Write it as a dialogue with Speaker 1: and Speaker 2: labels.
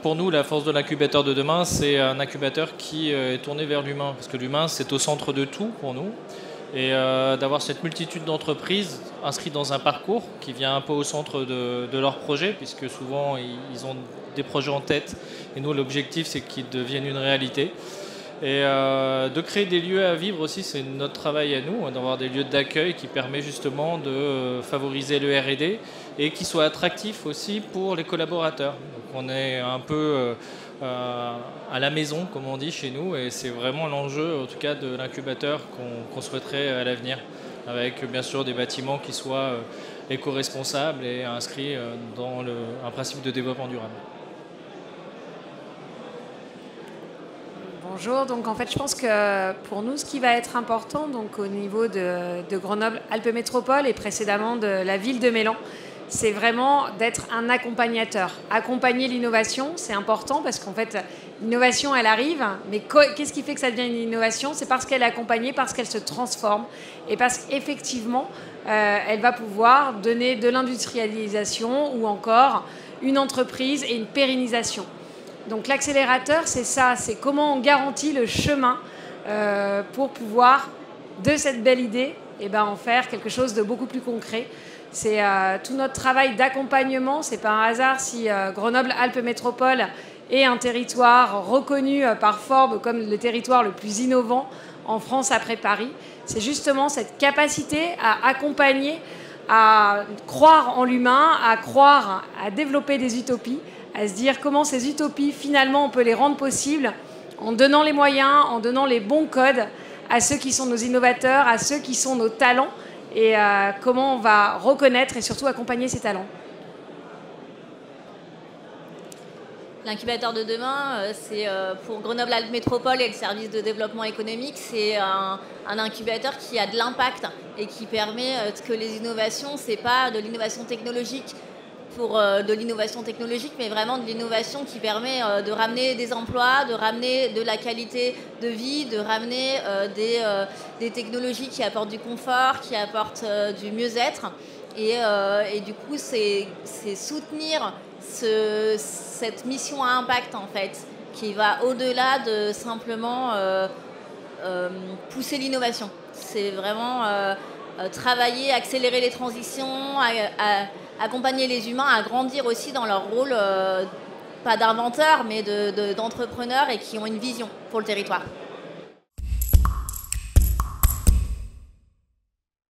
Speaker 1: Pour nous, la force de l'incubateur de demain, c'est un incubateur qui est tourné vers l'humain, parce que l'humain, c'est au centre de tout pour nous. Et d'avoir cette multitude d'entreprises inscrites dans un parcours qui vient un peu au centre de leur projet, puisque souvent, ils ont des projets en tête. Et nous, l'objectif, c'est qu'ils deviennent une réalité. Et de créer des lieux à vivre aussi, c'est notre travail à nous, d'avoir des lieux d'accueil qui permet justement de favoriser le R&D et qui soient attractifs aussi pour les collaborateurs. Donc on est un peu à la maison, comme on dit chez nous, et c'est vraiment l'enjeu, en tout cas, de l'incubateur qu'on souhaiterait à l'avenir, avec bien sûr des bâtiments qui soient éco-responsables et inscrits dans un principe de développement durable.
Speaker 2: Bonjour, donc en fait je pense que pour nous ce qui va être important donc, au niveau de Grenoble-Alpes Métropole et précédemment de la ville de Mélan, c'est vraiment d'être un accompagnateur. Accompagner l'innovation, c'est important parce qu'en fait l'innovation elle arrive, mais qu'est-ce qui fait que ça devient une innovation? C'est parce qu'elle est accompagnée, parce qu'elle se transforme et parce qu'effectivement elle va pouvoir donner de l'industrialisation ou encore une entreprise et une pérennisation. Donc l'accélérateur, c'est ça, c'est comment on garantit le chemin pour pouvoir, de cette belle idée, en faire quelque chose de beaucoup plus concret. C'est tout notre travail d'accompagnement. C'est pas un hasard si Grenoble-Alpes Métropole est un territoire reconnu par Forbes comme le territoire le plus innovant en France après Paris. C'est justement cette capacité à accompagner, à croire en l'humain, à croire, à développer des utopies, à se dire comment ces utopies, finalement, on peut les rendre possibles en donnant les moyens, en donnant les bons codes à ceux qui sont nos innovateurs, à ceux qui sont nos talents, et comment on va reconnaître et surtout accompagner ces talents.
Speaker 3: L'incubateur de demain, c'est pour Grenoble-Alpes Métropole et le service de développement économique, c'est un incubateur qui a de l'impact et qui permet que les innovations, ce n'est pas de l'innovation technologique pour de l'innovation technologique, mais vraiment de l'innovation qui permet de ramener des emplois, de ramener de la qualité de vie, de ramener des technologies qui apportent du confort, qui apportent du mieux-être. Et du coup, c'est soutenir cette mission à impact, en fait, qui va au-delà de simplement pousser l'innovation. C'est vraiment travailler, accélérer les transitions, accompagner les humains à grandir aussi dans leur rôle, pas d'inventeur, mais d'entrepreneurs et qui ont une vision pour le territoire.